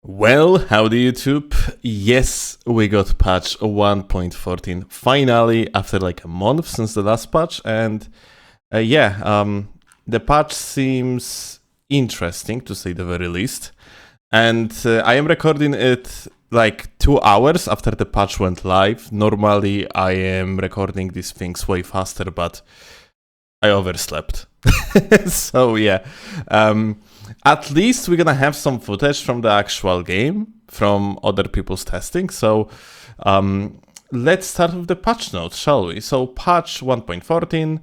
Well, howdy YouTube. Yes, we got patch 1.14 finally after like a month since the last patch, and the patch seems interesting to say the very least. And I am recording it like 2 hours after the patch went live. Normally I am recording these things way faster, but I overslept. So yeah. At least we're gonna have some footage from the actual game, from other people's testing. So let's start with the patch notes, shall we? So patch 1.14,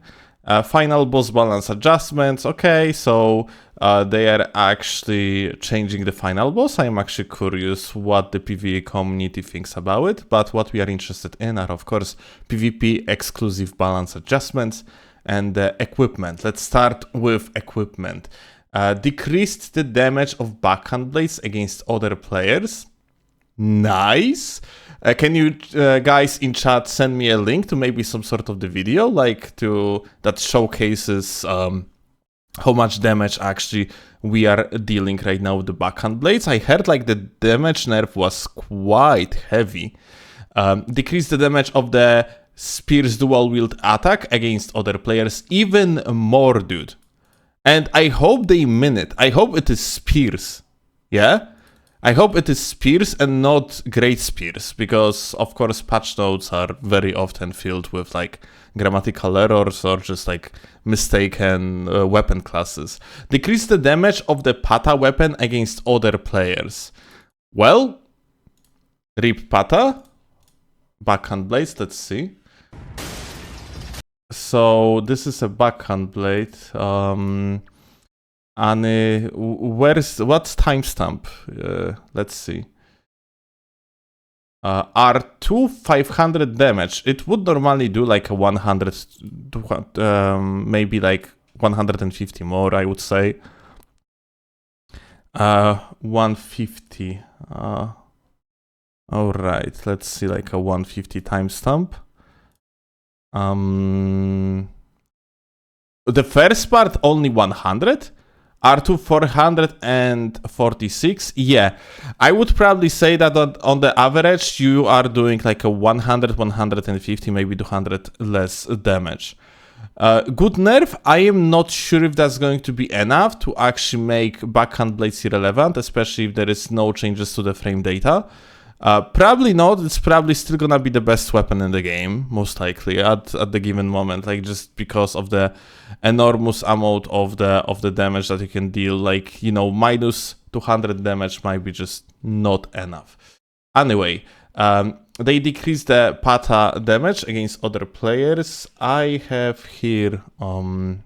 final boss balance adjustments. Okay, so they are actually changing the final boss. I'm actually curious what the PvE community thinks about it, but what we are interested in are, of course, PvP exclusive balance adjustments and equipment. Let's start with equipment. Decreased the damage of backhand blades against other players. Nice. Can you guys in chat send me a link to maybe some sort of the video, like that showcases how much damage actually we are dealing right now with the backhand blades? I heard like the damage nerf was quite heavy. Decreased the damage of the spear's dual wield attack against other players even more, dude. And I hope they mean it. I hope it is spears. Yeah? I hope it is spears and not great spears, because of course patch notes are very often filled with like grammatical errors or just like mistaken weapon classes. Decrease the damage of the Pata weapon against other players. Well, rip Pata. Backhand blades, let's see. So this is a backhand blade. And what's timestamp? Let's see. R2 500 damage. It would normally do like a 100, maybe like 150 more, I would say. 150. All right, let's see, like a 150 timestamp. The first part only 100, R2 446. Yeah, I would probably say that on the average you are doing like a 100, 150, maybe 200 less damage. Good nerf. I am not sure if that's going to be enough to actually make backhand blades irrelevant, especially if there is no changes to the frame data. Probably not. It's probably still gonna be the best weapon in the game, most likely at the given moment, like just because of the enormous amount of the damage that you can deal. Like, you know, minus 200 damage might be just not enough. Anyway, they decrease the Pata damage against other players. I have here some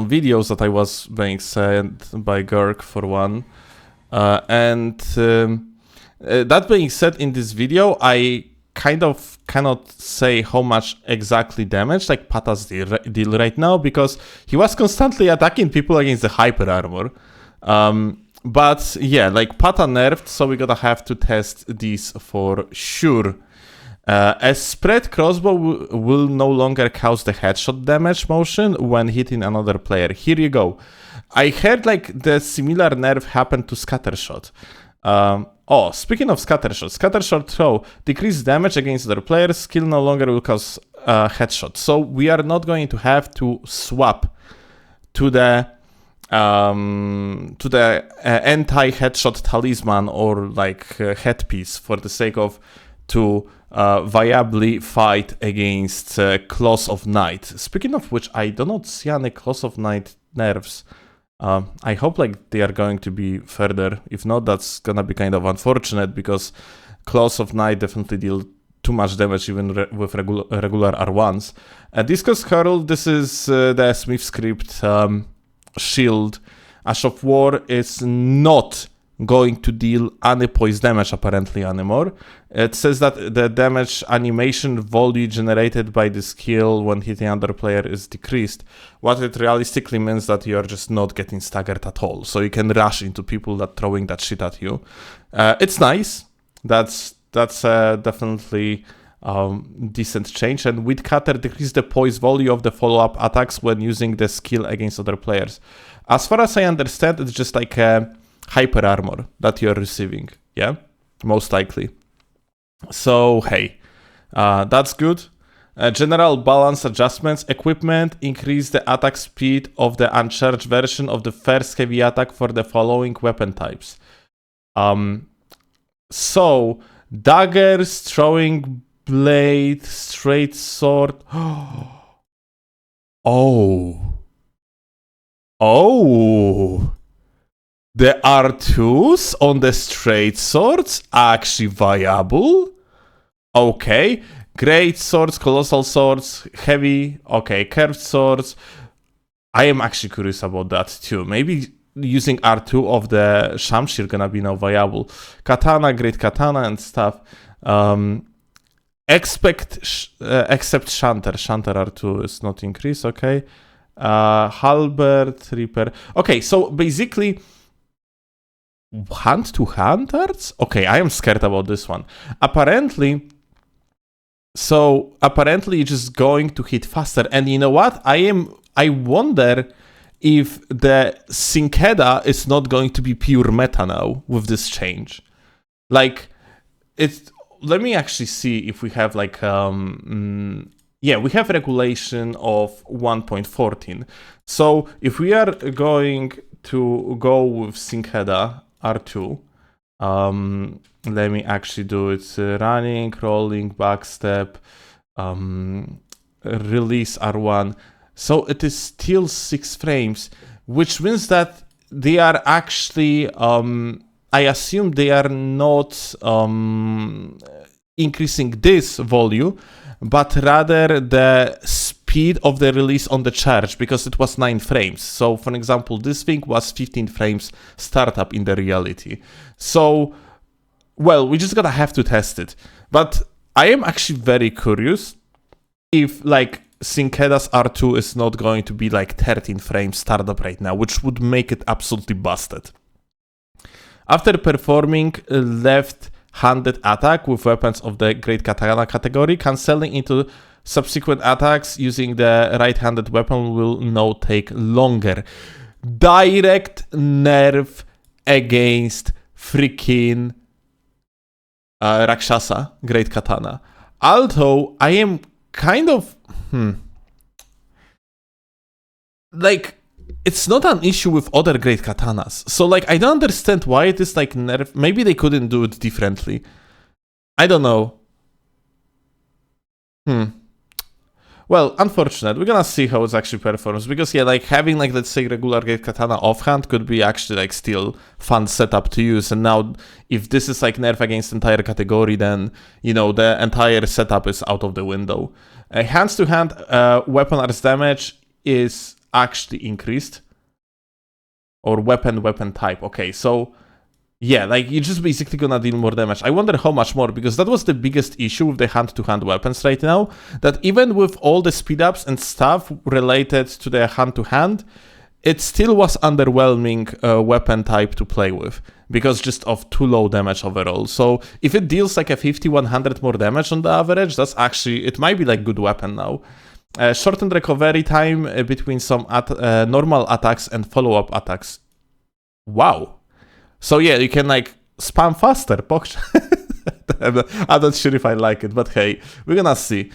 videos that I was being sent by Gerg for one, that being said, in this video, I kind of cannot say how much exactly damage like Pata's deal right now, because he was constantly attacking people against the hyper armor. But yeah, like Pata nerfed, so we're gonna have to test these for sure. A spread crossbow will no longer cause the headshot damage motion when hitting another player. Here you go. I heard like the similar nerf happened to scattershot. Oh, speaking of scattershot throw, decrease damage against other players, skill no longer will cause headshot. So we are not going to have to swap to the anti-headshot talisman or like headpiece for the sake of to viably fight against Claws of Night. Speaking of which, I do not see any Claws of Night nerfs. I hope like they are going to be further. If not, that's gonna be kind of unfortunate, because Claws of Night definitely deal too much damage even with regular R1s. Discus Curl, this is the Smith script shield. Ash of War is not going to deal any poise damage apparently anymore. It says that the damage animation value generated by the skill when hitting another player is decreased. What it realistically means that you are just not getting staggered at all, so you can rush into people that throwing that shit at you. It's nice. That's definitely decent change. And Weedcutter decreased the poise value of the follow-up attacks when using the skill against other players. As far as I understand, it's just like a hyper armor that you're receiving. Yeah, most likely. So hey, that's good. General balance adjustments. Equipment. Increase the attack speed of the uncharged version of the first heavy attack for the following weapon types. So daggers, throwing blade, straight sword. Oh. The R2s on the straight swords are actually viable. Okay. Great swords, colossal swords, heavy, okay, curved swords. I am actually curious about that too. Maybe using R2 of the Shamshir gonna be now viable. Katana, great katana and stuff. Except Shanter. Shanter R2 is not increased, okay. Halberd, Reaper. Okay, so basically, hand-to-hand arts? Okay, I am scared about this one. Apparently, it's just going to hit faster. And you know what? I wonder if the Sinkeda is not going to be pure meta now with this change. Like, let me actually see if we have like, yeah, we have regulation of 1.14. So if we are going to go with Sinkeda R2, let me actually do it. Running, rolling, backstep, release R1. So it is still 6 frames, which means that they are actually, I assume they are not increasing this volume, but rather the speed of the release on the charge, because it was 9 frames. So for example, this thing was 15 frames startup in the reality. So, well, we just gotta have to test it. But I am actually very curious if like Sinkeda's R2 is not going to be like 13 frames startup right now, which would make it absolutely busted. After performing a left-handed attack with weapons of the Great Katana category, cancelling into subsequent attacks using the right-handed weapon will now take longer. Direct nerf against freaking Rakshasa, Great Katana. Although I am kind of like, it's not an issue with other great katanas. So like, I don't understand why it is like nerf. Maybe they couldn't do it differently. I don't know. Well, unfortunate. We're gonna see how it actually performs, because yeah, like having like, let's say, regular great katana offhand could be actually like still fun setup to use. And now if this is like nerf against entire category, then you know the entire setup is out of the window. Hands to hand weapon arts damage is actually increased, or weapon type. Okay, so yeah, like you're just basically gonna deal more damage. I wonder how much more, because that was the biggest issue with the hand-to-hand weapons right now, that even with all the speed ups and stuff related to the hand-to-hand, it still was underwhelming weapon type to play with, because just of too low damage overall. So if it deals like a 50-100 more damage on the average, that's actually, it might be like good weapon now. Shortened recovery time between some normal attacks and follow-up attacks. Wow. So yeah, you can like spam faster. I'm not sure if I like it, but hey, we're gonna see.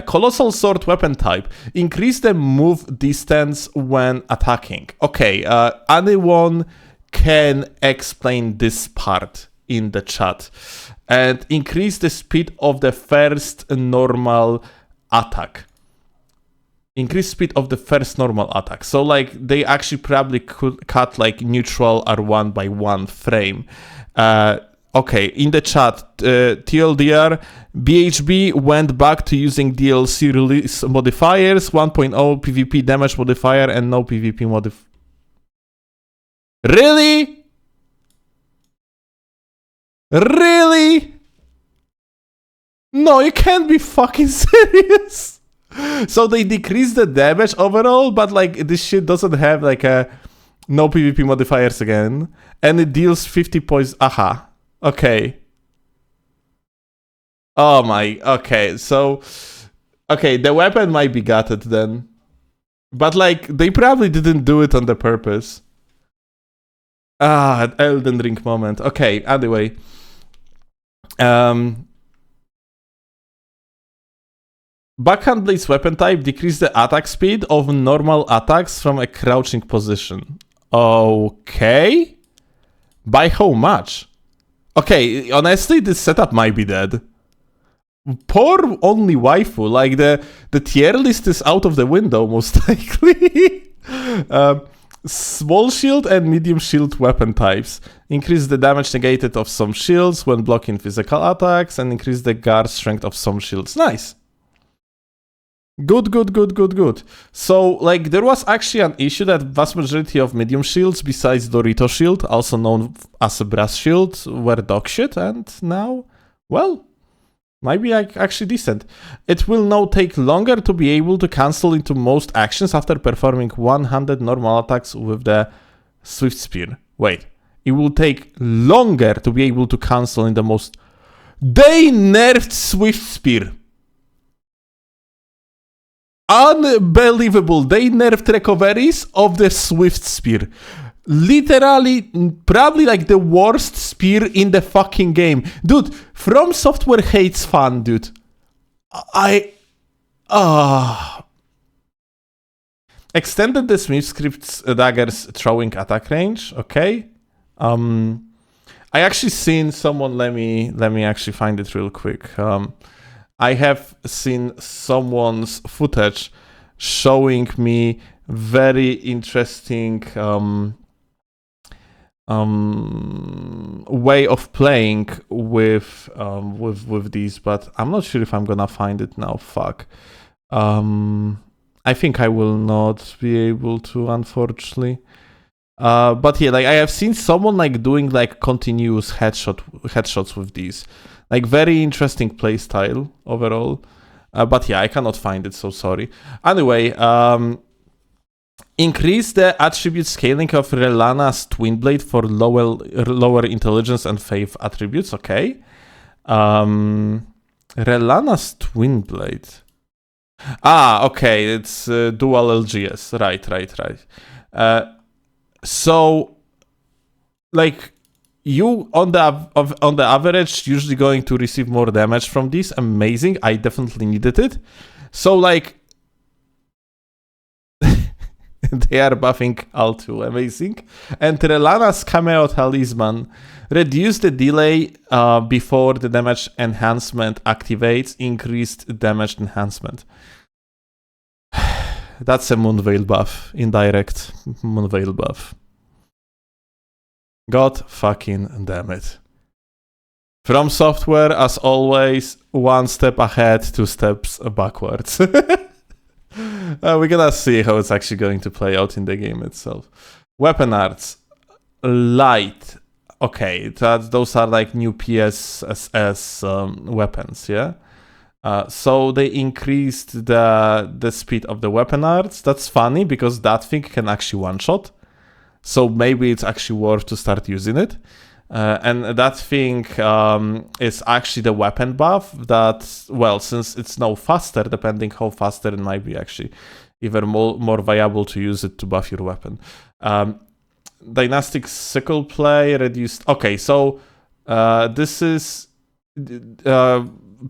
Colossal sword weapon type. Increase the move distance when attacking. Okay, anyone can explain this part in the chat. And increase the speed of the first normal attack. Increase speed of the first normal attack. So like they actually probably could cut like neutral R1 by 1 frame. Okay, in the chat, TLDR, BHB went back to using DLC release modifiers, 1.0 PvP damage modifier and no PvP modifier. Really? Really? No, you can't be fucking serious. So they decrease the damage overall, but like this shit doesn't have like a no PvP modifiers again, and it deals 50 points. Aha. Okay. Oh my. Okay. So, okay, the weapon might be gutted then, but like they probably didn't do it on the purpose. An Elden Ring moment. Okay, anyway. Backhand Blade's weapon type decreases the attack speed of normal attacks from a crouching position. Okay. By how much? Okay, honestly, this setup might be dead. Poor only waifu. Like, the tier list is out of the window, most likely. Small shield and medium shield weapon types. Increase the damage negated of some shields when blocking physical attacks, and increase the guard strength of some shields. Nice. Good. So, like, there was actually an issue that vast majority of medium shields, besides Dorito shield, also known as a brass shield, were dog shit, and now, well, might be like actually decent. It will now take longer to be able to cancel into most actions after performing 100 normal attacks with the Swift Spear. Wait, it will take longer to be able to cancel in the most... They nerfed Swift Spear! Unbelievable. They nerfed recoveries of the Swift Spear. Literally, probably like the worst spear in the fucking game. Dude, From Software hates fun, dude. Extended the Smith script's dagger's throwing attack range. Okay. I actually seen someone, let me actually find it real quick. I have seen someone's footage showing me very interesting way of playing with these, but I'm not sure if I'm gonna find it now. Fuck. I think I will not be able to, unfortunately. But yeah, like I have seen someone like doing like continuous headshots with these. Like, very interesting playstyle overall. But yeah, I cannot find it, so sorry. Anyway, increase the attribute scaling of Relana's Twin Blade for lower intelligence and faith attributes. Okay. Relana's Twin Blade. Okay, it's dual LGS. Right. So, like... You, on the average, usually going to receive more damage from these. Amazing. I definitely needed it. So, like, they are buffing Altu. Amazing. And Relana's Cameo Talisman. Reduce the delay before the damage enhancement activates. Increased damage enhancement. That's a Moonveil buff. Indirect Moonveil buff. God fucking damn it. From Software, as always, 1 step ahead, 2 steps backwards. We're gonna see how it's actually going to play out in the game itself. Weapon arts. Light. Okay, those are like new PSSS weapons, yeah? So they increased the speed of the weapon arts. That's funny, because that thing can actually one-shot. So maybe it's actually worth to start using it. And that thing is actually the weapon buff that, well, since it's now faster, depending how faster it might be actually even more viable to use it to buff your weapon. Dynastic sickle play reduced. Okay, so this is...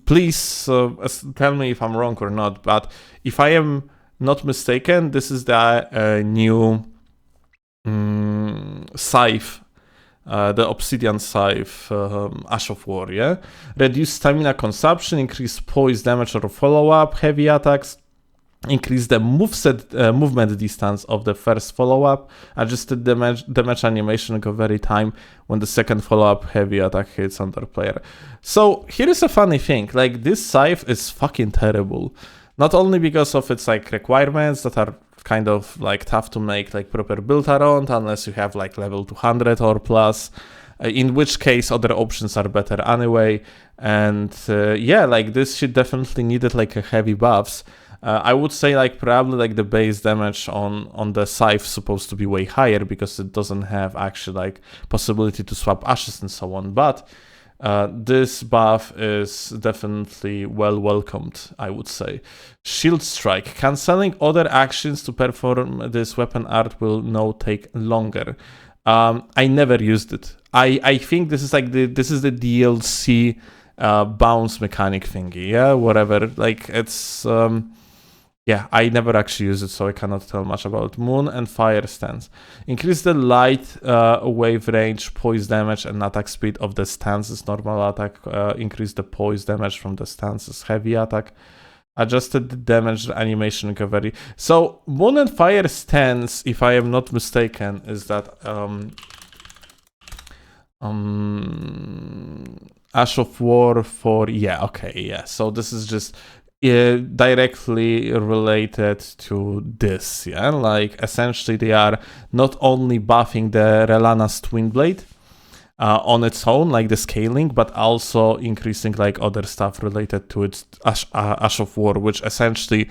please tell me if I'm wrong or not, but if I am not mistaken, this is the new... scythe, the obsidian scythe, Ash of War, yeah? Reduce stamina consumption, increase poise damage or follow-up, heavy attacks, increase the movement distance of the first follow-up, adjusted damage animation of every time when the second follow-up heavy attack hits another player. So here is a funny thing, like this scythe is fucking terrible. Not only because of its like requirements that are kind of like tough to make like proper build around unless you have like level 200 or plus, in which case other options are better anyway. And yeah, like this shit definitely needed like a heavy buffs. I would say like probably like the base damage on the scythe supposed to be way higher because it doesn't have actually like possibility to swap ashes and so on, but this buff is definitely well welcomed, I would say. Shield Strike. Cancelling other actions to perform this weapon art will now take longer. I never used it. I think this is like the DLC bounce mechanic thingy, yeah, whatever. Like it's yeah, I never actually used it, so I cannot tell much about. Moon and Fire stance. Increase the light wave range, poise damage, and attack speed of the stance's normal attack. Increase the poise damage from the stance's heavy attack. Adjusted the damage animation recovery. So Moon and Fire stance, if I am not mistaken, is that Ash of War for, yeah, okay, yeah. So this is just directly related to this, yeah. Like essentially they are not only buffing the Relana's Twin Blade on its own, like the scaling, but also increasing like other stuff related to its Ash of War, which essentially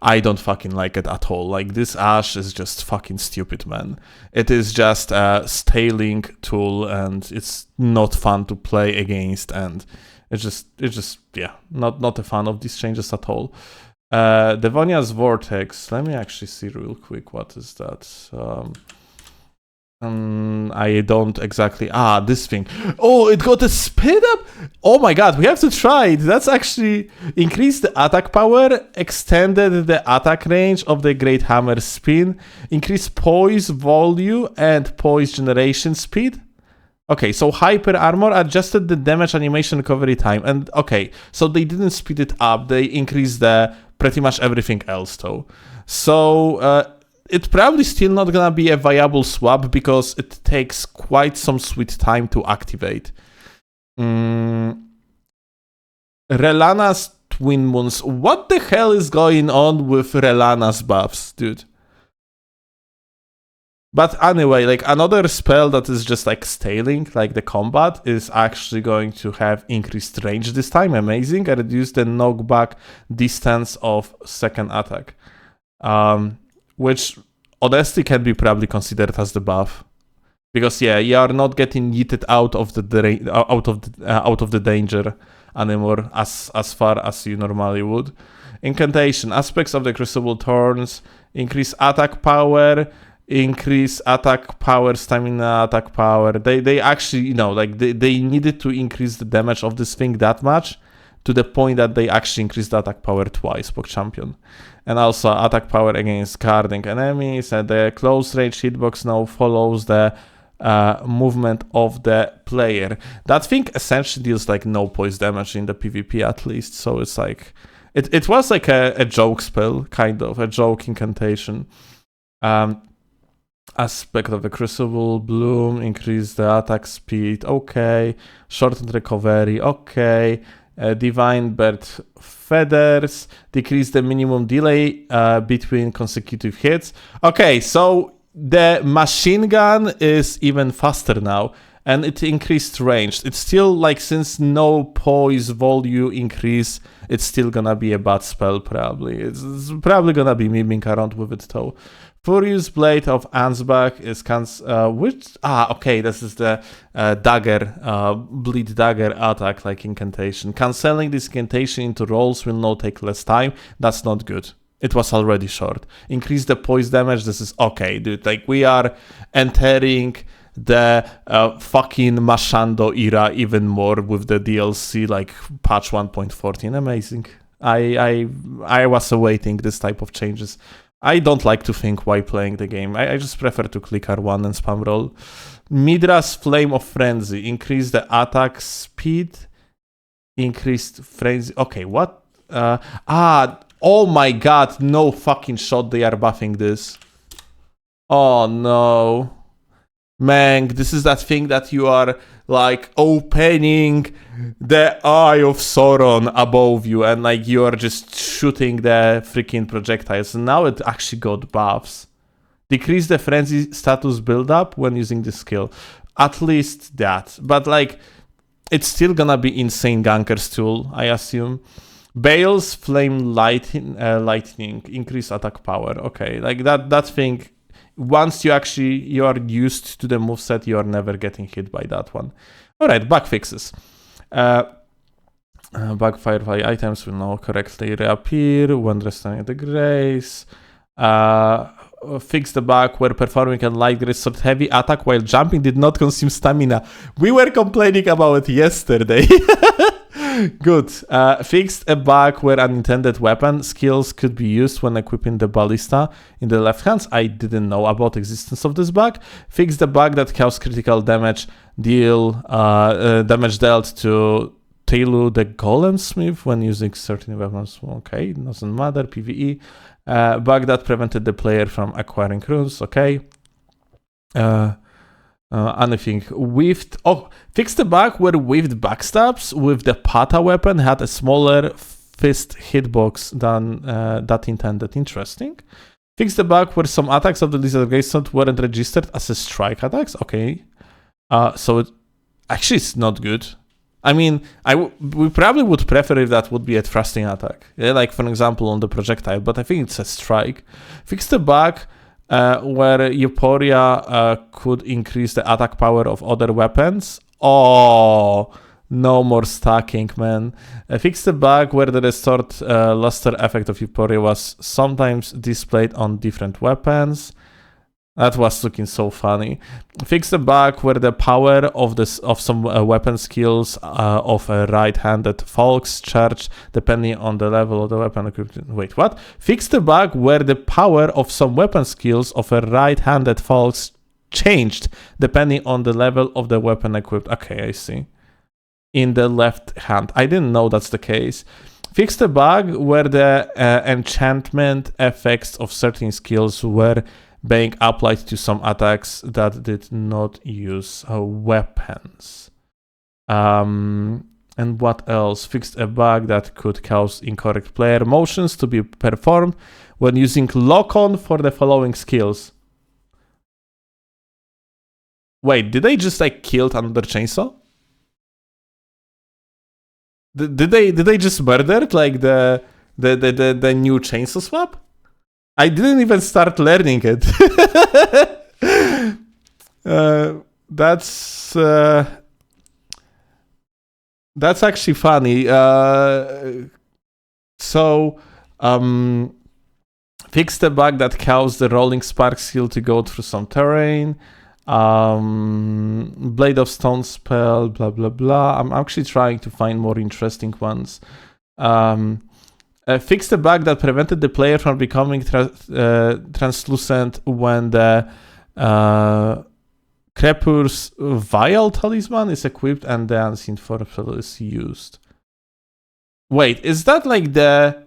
I don't fucking like it at all. Like this Ash is just fucking stupid, man. It is just a scaling tool and it's not fun to play against, and it's just yeah, not a fan of these changes at all. Devonia's Vortex. Let me actually see real quick what is that. I don't exactly. This thing. Oh, it got a speed up. Oh my god, we have to try it. That's actually increased the attack power, extended the attack range of the Great Hammer spin, increased poise value and poise generation speed. Okay, so hyper armor adjusted the damage animation recovery time, and okay, so they didn't speed it up. They increased the pretty much everything else though. So it's probably still not gonna be a viable swap because it takes quite some sweet time to activate. Relana's Twin Moons. What the hell is going on with Relana's buffs, dude? But anyway, like another spell that is just like scaling, like the combat, is actually going to have increased range this time. Amazing. I reduced the knockback distance of second attack. Which honestly can be probably considered as the buff, because yeah, you are not getting yeeted out of the danger anymore as far as you normally would. Incantation. Aspects of the Crucible Thorns. Increase attack power. Increase attack power, stamina, attack power. They actually, you know, like they needed to increase the damage of this thing that much, to the point that they actually increased the attack power twice, PogChampion. And also attack power against guarding enemies. And the close range hitbox now follows the movement of the player. That thing essentially deals like no poise damage in the PvP at least. So it's like, it was like a joke spell, kind of, a joke incantation. Aspect of the Crucible, Bloom, increase the attack speed, okay. Shortened recovery, okay. Divine Bird Feathers, decrease the minimum delay between consecutive hits. Okay, so the machine gun is even faster now, and it increased range. It's still like, since no poise value increase, it's still gonna be a bad spell probably. It's probably gonna be miming around with it though. Furious Blade of Ansbach is okay, this is the dagger, bleed dagger attack, like incantation. Cancelling this incantation into rolls will now take less time. That's not good. It was already short. Increase the poise damage. This is okay, dude. Like, we are entering the fucking Mashando era even more with the DLC, like patch 1.14. Amazing. I was awaiting this type of changes. I don't like to think while playing the game. I just prefer to click R1 and spam roll. Midra's Flame of Frenzy. Increase the attack speed. Increased frenzy. Okay, what? Oh my god. No fucking shot they are buffing this. Oh no. Man, this is that thing that you are like opening the eye of Sauron above you, and like you are just shooting the freaking projectiles. And now it actually got buffs. Decrease the frenzy status build-up when using the skill. At least that. But like, it's still gonna be insane ganker's tool, I assume. Bale's Flame Lightning. Increase attack power. Okay, like that thing. Once you are used to the moveset, you are never getting hit by that one. Alright, bug fixes. Bug firefly items will now correctly reappear when restoring the grace. fix the bug where performing a light greatsword heavy attack while jumping did not consume stamina. We were complaining about it yesterday. Good. Fixed a bug where unintended weapon skills could be used when equipping the ballista in the left hand. I didn't know about the existence of this bug. Fixed the bug that caused critical damage damage dealt to Tailu the Golem Smith when using certain weapons. Okay, doesn't matter. PvE. Bug that prevented the player from acquiring runes. Okay. Anything whiffed. Oh, fixed the bug where whiffed backstabs with the Pata weapon had a smaller fist hitbox than that intended. Interesting. Fixed the bug where some attacks of the Lizard Greatsword weren't registered as a strike attacks. Okay. So actually it's not good. I mean, we probably would prefer if that would be a thrusting attack. Yeah, like for example on the projectile, but I think it's a strike. Fixed the bug where Euphoria could increase the attack power of other weapons. Oh, no more stacking, man. Fix the bug where the restored luster effect of Euphoria was sometimes displayed on different weapons. That was looking so funny. Fix the bug where the power of some weapon skills of a right-handed folks charge depending on the level of the weapon equipped. Wait, what? Fix the bug where the power of some weapon skills of a right-handed folks changed depending on the level of the weapon equipped. Okay, I see. In the left hand. I didn't know that's the case. Fix the bug where the enchantment effects of certain skills were being applied to some attacks that did not use weapons. And what else? Fixed a bug that could cause incorrect player motions to be performed when using lock-on for the following skills. Wait, did they just like kill another chainsaw? Did they just murder like the new chainsaw swap? I didn't even start learning it. That's actually funny. Fix the bug that caused the rolling spark skill to go through some terrain. Blade of Stone spell, blah blah blah. I'm actually trying to find more interesting ones. Fix the bug that prevented the player from becoming translucent when the Crepur's Vial Talisman is equipped and the Unseen Force is used. Wait, is that like the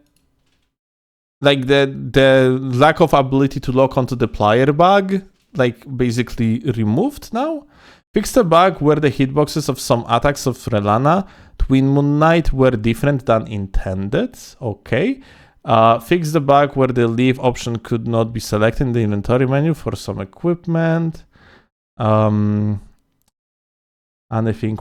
lack of ability to lock onto the player bug, like basically removed now? Fix the bug where the hitboxes of some attacks of Relana Twin Moon Knight were different than intended. Okay. Fix the bug where the leave option could not be selected in the inventory menu for some equipment. Anything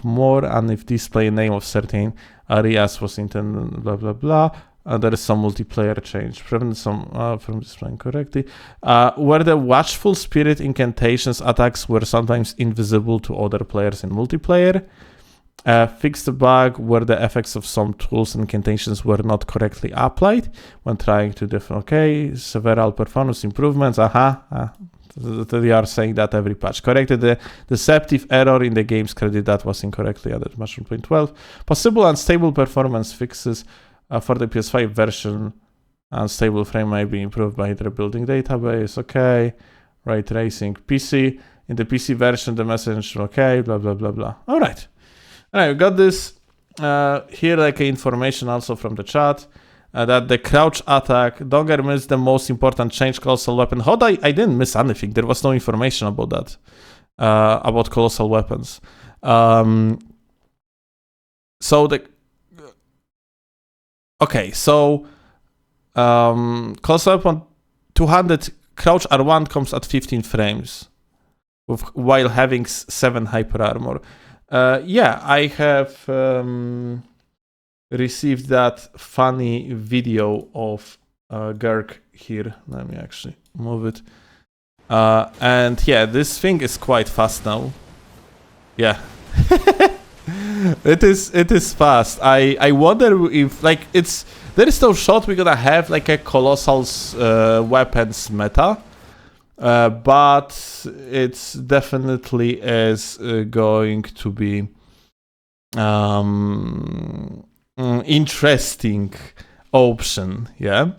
more? And if display name of certain areas was intended, blah blah blah. There is some multiplayer change. Prevent some from displaying correctly. Where the Watchful Spirit incantations attacks were sometimes invisible to other players in multiplayer. Fix the bug where the effects of some tools and incantations were not correctly applied when trying to different. Okay, several performance improvements. They are saying that every patch. Corrected the deceptive error in the game's credit that was incorrectly added. Mushroom point 12. Possible unstable performance fixes. For the PS5 version, unstable frame might be improved by rebuilding database. Okay. Ray tracing. PC. In the PC version, the message, okay, blah, blah, blah, blah. All right. All right, we got this here, like information also from the chat, that the crouch attack, Dogger missed the most important change colossal weapon. Hold on, I didn't miss anything. There was no information about that, about colossal weapons. Colossal weapon 200 crouch R1 comes at 15 frames while having 7 hyper armor. I have received that funny video of Gerg here. Let me actually move it. And yeah, this thing is quite fast now. Yeah. It is fast. I wonder if like there is no shot we're gonna have like a colossal weapons meta. but it's definitely is going to be interesting option, yeah.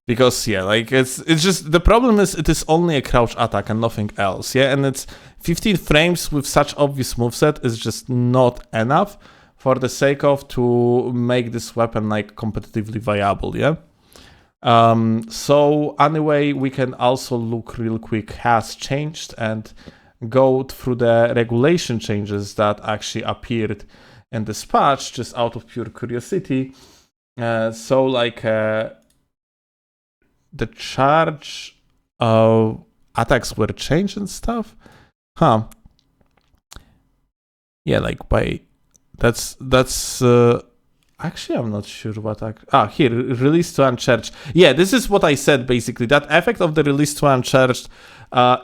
Because yeah, like it's just the problem is it is only a crouch attack and nothing else, yeah. And it's 15 frames with such obvious moveset is just not enough for the sake of to make this weapon like competitively viable, yeah. So anyway, we can also look real quick has changed and go through the regulation changes that actually appeared in this patch just out of pure curiosity. So like the charge attacks were changed and stuff, huh? Yeah, like by that's actually I'm not sure what here release to uncharged. Yeah, this is what I said basically. That effect of the release to uncharged,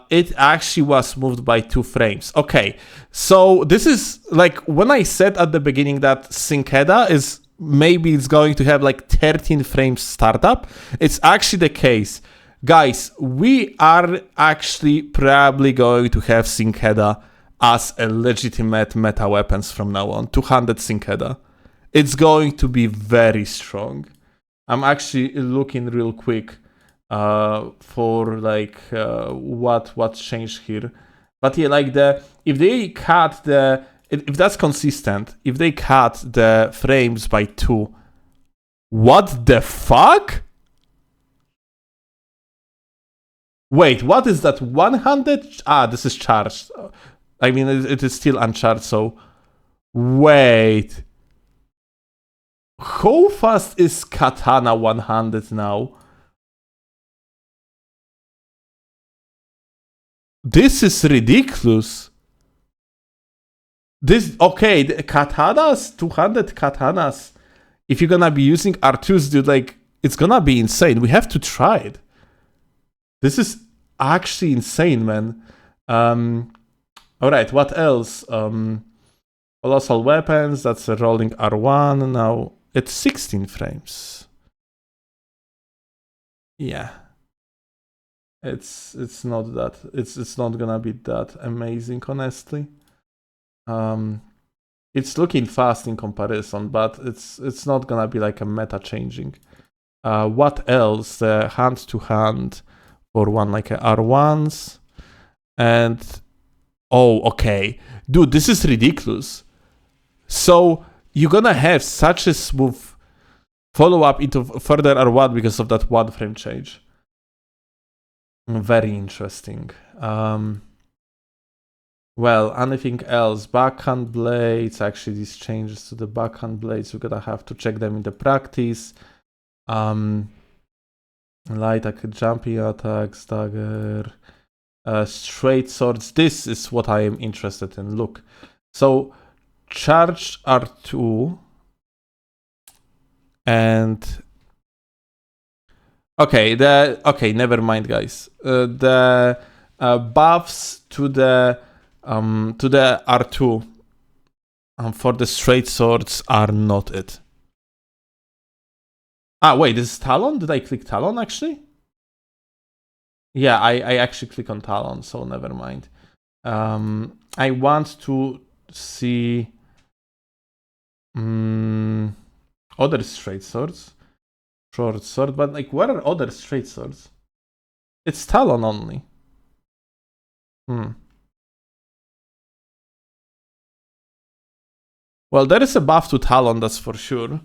it actually was moved by 2 frames. Okay, so this is like when I said at the beginning that Syncada is maybe it's going to have like 13 frames startup. It's actually the case. Guys, we are actually probably going to have Syncada as a legitimate meta weapons from now on. 200 Syncada. It's going to be very strong. I'm actually looking real quick for like what changed here. But yeah, like if they cut if that's consistent, if they cut the frames by 2, what the fuck? Wait, what is that? 100? This is charged. I mean, it is still uncharged, so wait. How fast is Katana 100 now? This is ridiculous. Okay, the katanas, 200 katanas. If you're gonna be using R2s, dude, like, it's gonna be insane. We have to try it. This is actually insane, man. Alright, what else? Colossal weapons, that's a rolling R1 now. It's 16 frames. Yeah. It's not that it's not gonna be that amazing, honestly. It's looking fast in comparison, but it's not gonna be like a meta changing. What else? Hand to hand for one like a R1s. And oh, okay. Dude, this is ridiculous. So you're gonna have such a smooth follow-up into further R1 because of that 1 frame change. Very interesting. Well, anything else? Backhand blades. Actually, these changes to the backhand blades, we're gonna have to check them in the practice. Light attack, jumping attacks, dagger, straight swords. This is what I am interested in. Look, so charge R2 and okay, never mind, guys. The buffs to the R2 for the straight swords are not it. Wait, this is Talon? Did I click Talon actually? Yeah, I actually click on Talon, so never mind. I want to see other straight swords. Short sword, but like, what are other straight swords? It's Talon only. Well, there is a buff to Talon, that's for sure.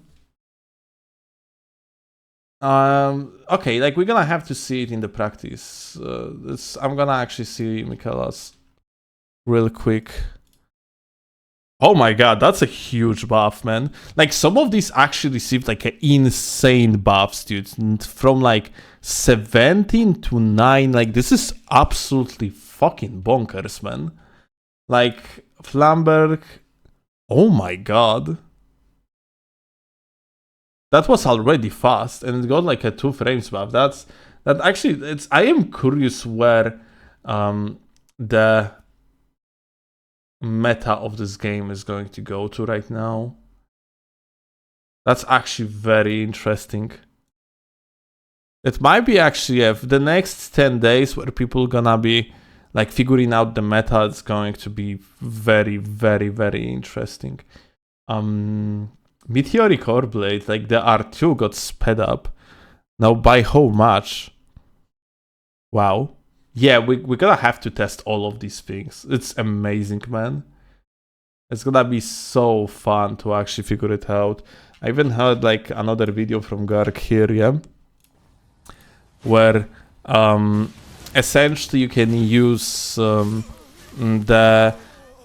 Okay, like, we're gonna have to see it in the practice. I'm gonna actually see Michaela's real quick. Oh my god, that's a huge buff, man. Like, some of these actually received like an insane buffs, dude. From like 17 to 9. Like, this is absolutely fucking bonkers, man. Like, Flamberg. Oh my god. That was already fast, and it got like a 2 frames buff. That actually, I am curious where the meta of this game is going to go to right now. That's actually very interesting. It might be actually the next 10 days where people gonna be like figuring out the meta. It's going to be very, very, very interesting. Meteoric Ore Blade, like the R2 got sped up. Now by how much? Wow. Yeah, we're gonna have to test all of these things. It's amazing, man. It's gonna be so fun to actually figure it out. I even heard like another video from Garg here, yeah, where essentially you can use the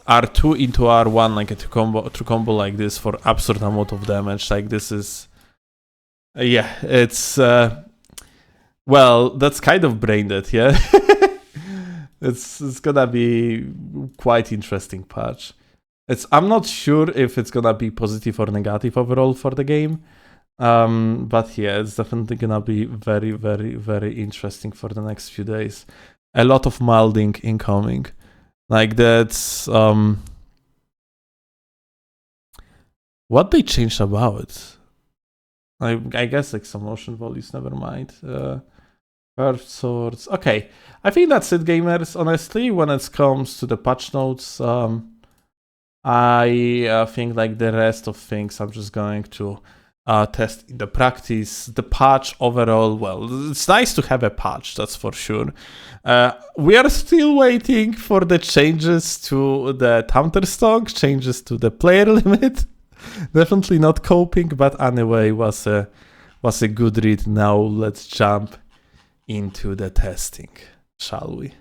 R2 into R1 like to combo like this for absurd amount of damage. Like this is, yeah, it's well, that's kind of brain dead, yeah. It's gonna be quite interesting patch. I'm not sure if it's gonna be positive or negative overall for the game. But yeah, it's definitely gonna be very, very, very interesting for the next few days. A lot of milding incoming. Like that's what they changed about it. I guess like some motion values, never mind. Curved swords. Okay, I think that's it, gamers. Honestly, when it comes to the patch notes, I think like the rest of things I'm just going to test in the practice. The patch overall, well, it's nice to have a patch, that's for sure. We are still waiting for the changes to the counter stock, changes to the player limit. Definitely not coping, but anyway, was a good read. Now let's jump into the testing, shall we?